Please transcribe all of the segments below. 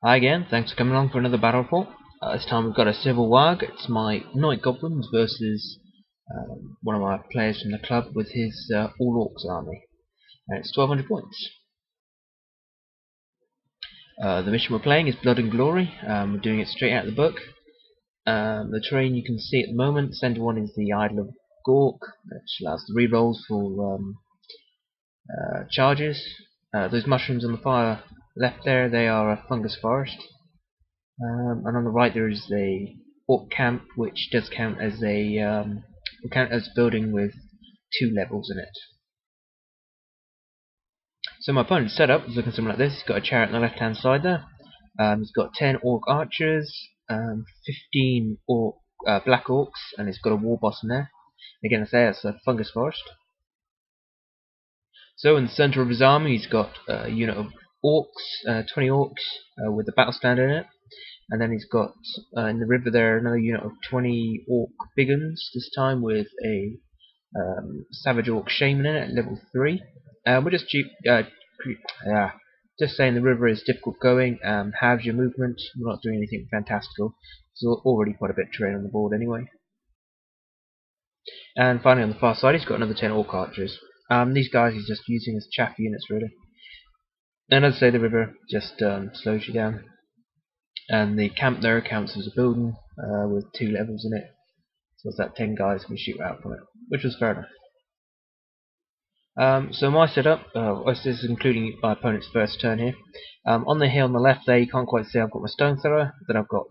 Hi again, thanks for coming along for another battle report. This time we've got a civil WAAGH. It's my Night Goblins versus one of my players from the club with his all orcs army. And it's 1200 points. The mission we're playing is Blood and Glory. We're doing it straight out of the book. The terrain you can see at the moment, the centre one is the Idol of Gork, which allows the rerolls for charges. Those mushrooms on the far left there, they are a fungus forest. And on the right there is a orc camp, which does count as a building with 2 levels in it. So my opponent's setup is looking something like this. He's got a chariot on the left hand side there. He's got 10 orc archers, 15 black orcs, and he's got a war boss in there. Again, I say that's a fungus forest. So in the centre of his army, he's got a unit of orcs, 20 orcs with a battle standard in it. And then he's got in the river there another unit of 20 orc biggins, this time with a savage orc shaman in it at level 3. We're just just saying the river is difficult going, halves your movement. We're not doing anything fantastical. There's already quite a bit of terrain on the board anyway. And finally on the far side he's got another 10 orc archers. These guys he's just using as chaff units really. And as I say, the river just slows you down. And the camp there counts as a building with 2 levels in it. So it's that 10 guys can shoot out from it, which was fair enough. So my setup, this is including my opponent's first turn here. On the hill on the left there, you can't quite see I've got my stone thrower. Then I've got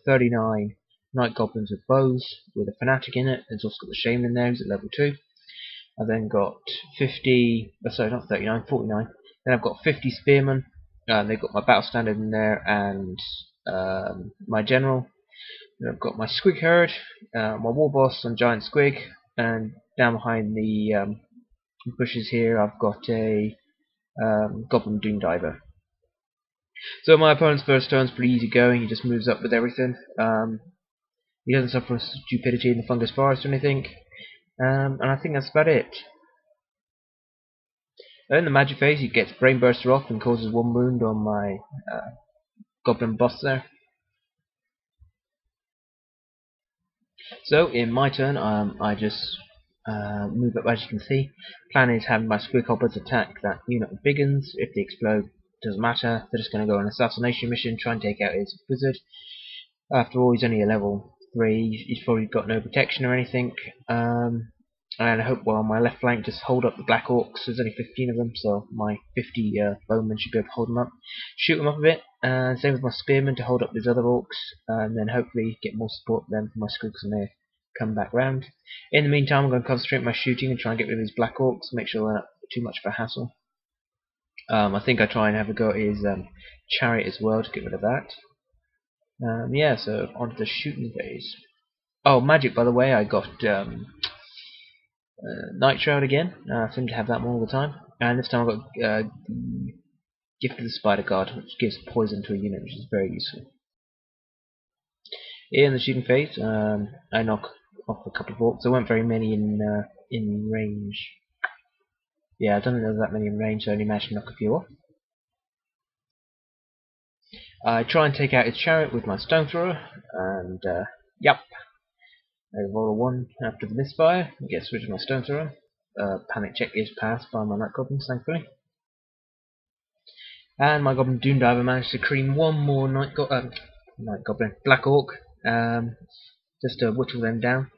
39 night goblins with bows with a fanatic in it. It's also got the shaman in there, who's at level 2. I've then got 49. Then I've got 50 spearmen. They've got my battle standard in there and my general. Then I've got my squig herd, my war boss on giant squig, and down behind the bushes here I've got a goblin doom diver. So my opponent's first turn's pretty easy going. He just moves up with everything. He doesn't suffer from stupidity in the fungus forest or anything, and I think that's about it. In the magic phase he gets brain burster off and causes 1 wound on my goblin boss there. So in my turn, I just move up as you can see. Plan is having my squig hoppers attack that unit of biggins. If they explode, doesn't matter. They're just going to go on an assassination mission, try and take out his wizard. After all, he's only a level 3. He's probably got no protection or anything. And I hope while on my left flank just hold up the black orcs. There's only 15 of them, so my 50 bowmen should be able to hold them up. Shoot them up a bit, and same with my spearmen to hold up these other orcs, and then hopefully get more support then from my squigs when they come back round. In the meantime, I'm going to concentrate my shooting and try and get rid of these black orcs, make sure they're not too much of a hassle. I think I try and have a go at his chariot as well to get rid of that. Yeah, so on to the shooting phase. Oh, magic, by the way, I got Night Shroud again. I seem to have that one all the time. And this time I've got the Gift of the Spider Guard, which gives poison to a unit, which is very useful. Here in the shooting phase, I knock off a couple of orcs. There weren't very many in range. Yeah, I don't think there was that many in range, so I only managed to knock a few off. I try and take out his chariot with my stone thrower, and yep. I roll a 1 after the misfire, gets rid of my stone thrower. Panic check is passed by my night goblins, thankfully. And my goblin doom diver managed to cream 1 more night goblin black orc, just to whittle them down.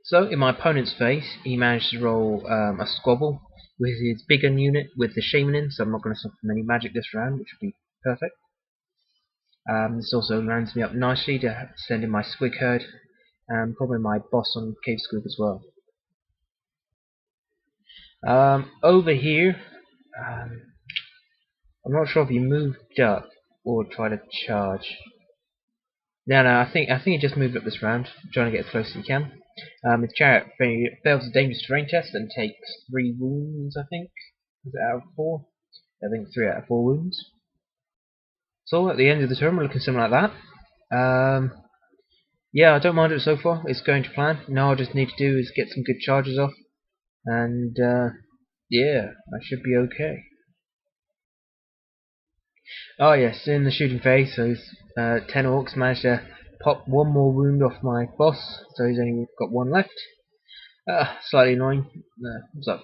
So in my opponent's phase, he managed to roll a squabble with his bigger unit with the shaman in, so I'm not going to suffer from any magic this round, which would be perfect. This also lands me up nicely to send in my squig herd, and probably my boss on cave squig as well. Over here, I'm not sure if he moved up or tried to charge. No, I think he just moved up this round, trying to get as close as he can. His chariot fails a dangerous terrain test and takes 3 wounds, I think. Is it out of 4? I think 3 out of 4 wounds. So at the end of the turn we're looking something like that. Yeah, I don't mind it so far. It's going to plan. Now all I just need to do is get some good charges off, and yeah, I should be okay. Oh yes, in the shooting phase, those 10 orcs managed to pop one more wound off my boss, so he's only got one left. Slightly annoying. It was like,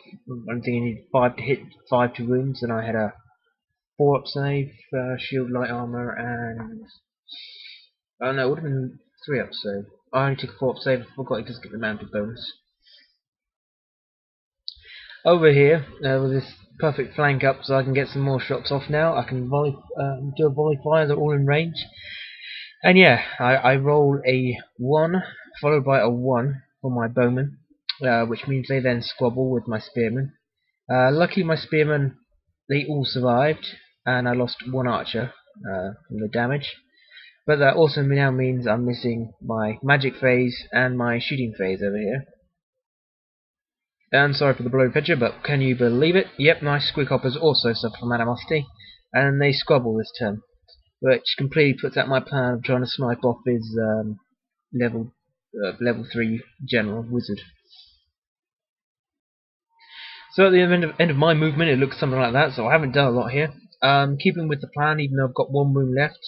I'm thinking he needed 5 to hit, 5 to wounds, and I had a 4 up save, shield, light armor, and oh no, it would have been 3 up save. I only took a 4 up save. I forgot he doesn't get the mounted bonus. Over here, with this perfect flank up, so I can get some more shots off now. I can volley, do a volley fire. They're all in range. And yeah, I roll a 1 followed by a 1 for my bowmen, which means they then squabble with my spearmen. Luckily my spearmen, they all survived, and I lost 1 archer from the damage. But that also now means I'm missing my magic phase and my shooting phase over here. And sorry for the blurry picture, but can you believe it? Yep, my squeakhoppers also suffer from animosity, and they squabble this turn, which completely puts out my plan of trying to snipe off his level 3 general wizard. So at the end of my movement, it looks something like that. So I haven't done a lot here. Keeping with the plan, even though I've got 1 wound left,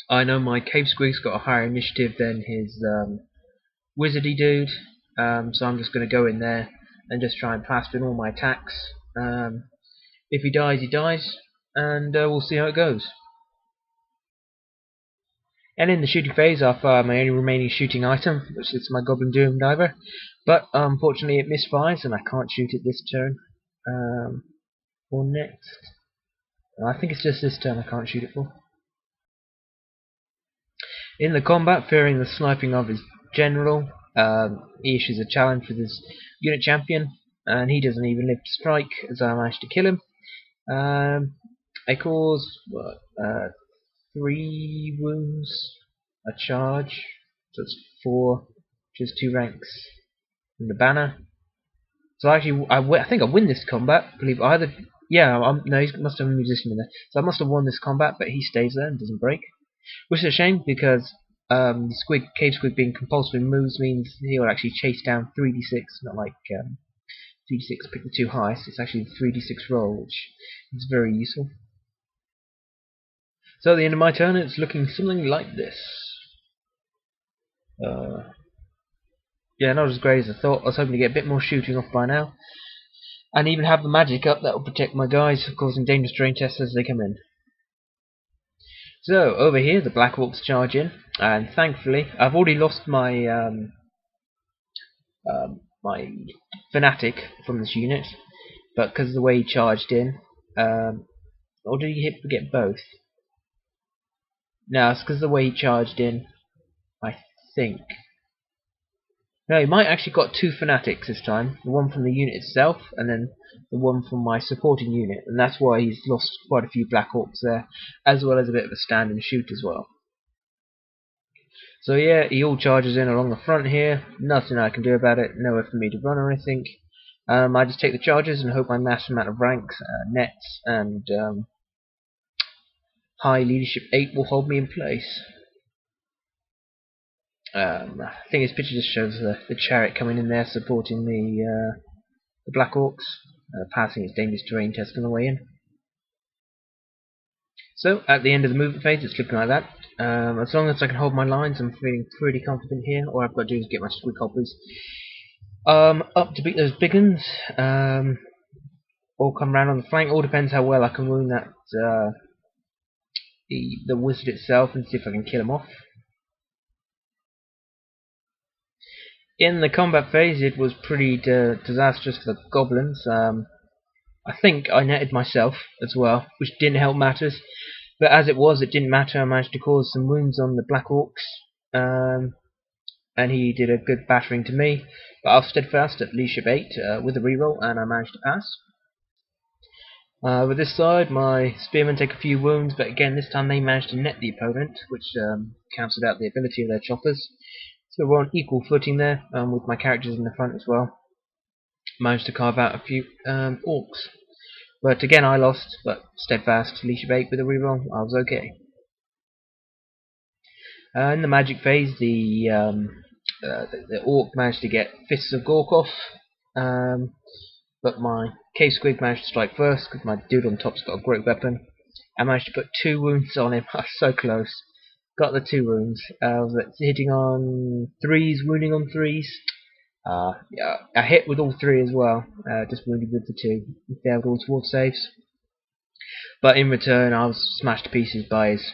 I know my cave squeak's got a higher initiative than his wizardy dude. So I'm just going to go in there and just try and plaster in all my attacks. If he dies, he dies, and we'll see how it goes. And in the shooting phase, I fire my only remaining shooting item, which is my Goblin Doom Diver. But unfortunately, it misfires, and I can't shoot it this turn. Or next. I think it's just this turn I can't shoot it for. In the combat, fearing the sniping of his general, he issues a challenge with his unit champion, and he doesn't even live to strike, as I managed to kill him. I cause 3 wounds, a charge, so it's 4, which is 2 ranks in the banner. So actually, I think I win this combat. I believe either, yeah, no, he must have a musician in there. So I must have won this combat, but he stays there and doesn't break, which is a shame because Cave Squig being compulsory moves means he will actually chase down 3d6, not like 3d6 pick the 2 highest. It's actually the 3d6 roll, which is very useful. So at the end of my turn, it's looking something like this. Yeah, not as great as I thought. I was hoping to get a bit more shooting off by now, and even have the magic up that will protect my guys, causing dangerous terrain tests as they come in. So over here, the Black Orcs charge in, and thankfully, I've already lost my my fanatic from this unit, but because of the way he charged in, or did he get both? No, it's because of the way he charged in, I think. No, he might actually got 2 fanatics this time. The one from the unit itself, and then the one from my supporting unit. And that's why he's lost quite a few Black Orcs there, as well as a bit of a stand and shoot as well. So yeah, he all charges in along the front here. Nothing I can do about it. Nowhere for me to run or anything. I just take the charges and hope my massive amount of ranks, nets, and high leadership 8 will hold me in place. I think this picture just shows the chariot coming in there supporting the Black Orcs, passing its dangerous terrain test on the way in. So at the end of the movement phase, it's looking like that. As long as I can hold my lines, I'm feeling pretty confident here. All I've got to do is get my squeakhoppers up to beat those big uns, or come around on the flank. All depends how well I can wound that the wizard itself, and see if I can kill him off. In the combat phase, it was pretty disastrous for the goblins. I think I netted myself as well, which didn't help matters. But as it was, it didn't matter. I managed to cause some wounds on the Black Orcs, and he did a good battering to me. But I was steadfast at leadership 8 with a reroll, and I managed to pass. With this side, my spearmen take a few wounds, but again, this time they managed to net the opponent, which cancelled out the ability of their choppers. So we're on equal footing there, with my characters in the front as well. Managed to carve out a few orcs. But again, I lost, but steadfast, leadership 8 with a reroll, I was okay. In the magic phase, the orc managed to get Fists of Gorkoff, but my Cave Squig managed to strike first, because my dude on top's got a great weapon. I managed to put 2 wounds on him. I was so close. Got the 2 wounds. I was hitting on 3s, wounding on 3s. Yeah, I hit with all 3 as well. Just wounded with the 2. He failed all towards saves. But in return, I was smashed to pieces by his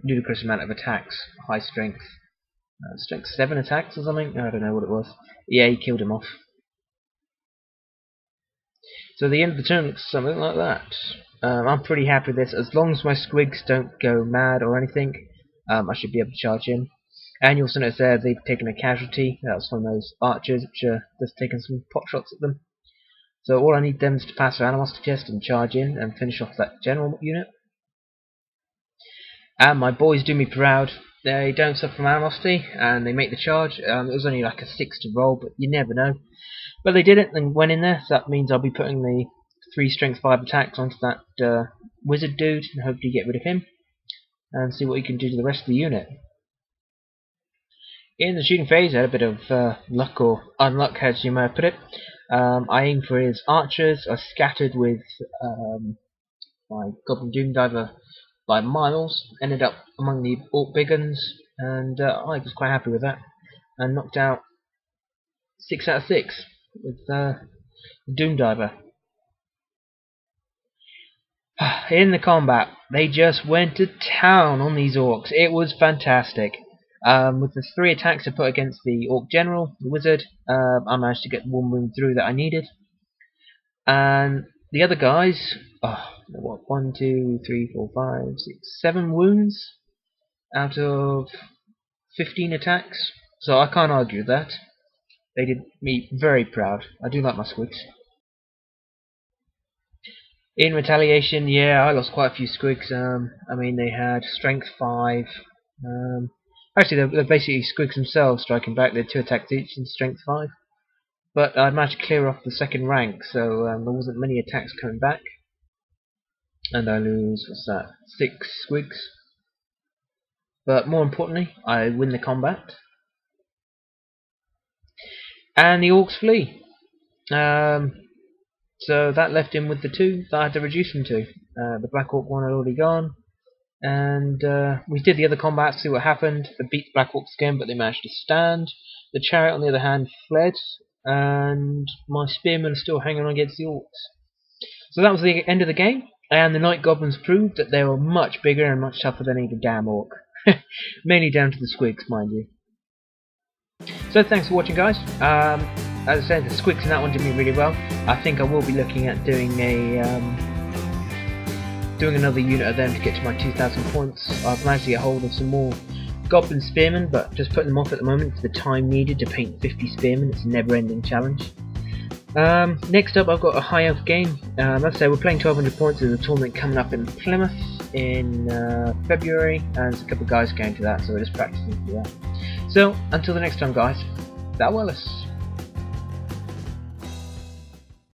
ludicrous amount of attacks. High strength. Strength 7 attacks or something? I don't know what it was. Yeah, he killed him off. So the end of the turn looks something like that. I'm pretty happy with this. As long as my squigs don't go mad or anything, I should be able to charge in. And you'll also notice there they've taken a casualty. That was from those archers, which are just taking some pot shots at them. So all I need them is to pass their animosity test and charge in and finish off that general unit. And my boys do me proud. They don't suffer from animosity and they make the charge. It was only like a 6 to roll, but you never know. But they did it and went in there, so that means I'll be putting the 3 strength 5 attacks onto that wizard dude and hopefully get rid of him and see what he can do to the rest of the unit. In the shooting phase, I had a bit of luck or unluck, as you may put it. I aimed for his archers. I scattered with my Goblin Doom Diver by miles. Ended up among the orc big guns, and I was quite happy with that. And knocked out 6 out of 6 with Doom Diver. In the combat, they just went to town on these orcs. It was fantastic. With the 3 attacks I put against the orc general, the wizard, I managed to get 1 wound through that I needed. And the other guys, what, 1, 2, 3, 4, 5, 6, 7 wounds out of 15 attacks. So I can't argue with that. They did me very proud. I do like my squigs. In retaliation, yeah, I lost quite a few squigs. I mean, they had strength 5. Actually, they're basically squigs themselves striking back. They had 2 attacks each and strength 5. But I managed to clear off the 2nd rank, so there wasn't many attacks coming back. And I lose, what's that, 6 squigs. But more importantly, I win the combat. And the orcs flee. So that left him with the 2 that I had to reduce him to. The Black Orc one had already gone. And we did the other combat to see what happened. They beat the Black Orcs again, but they managed to stand. The chariot, on the other hand, fled. And my spearmen are still hanging on against the orcs. So that was the end of the game. And the Night Goblins proved that they were much bigger and much tougher than any damn orc. Mainly down to the squigs, mind you. So thanks for watching, guys. As I said, the squigs in that one did me really well. I think I will be looking at doing another unit of them to get to my 2,000 points. I've managed to get hold of some more Goblin Spearmen, but just putting them off at the moment for the time needed to paint 50 Spearmen. It's a never-ending challenge. Next up, I've got a High Elf game. As I say, we're playing 1,200 points. There's a tournament coming up in Plymouth in February, and there's a couple of guys going to that, so we're just practicing for that. So, until the next time, guys, that well.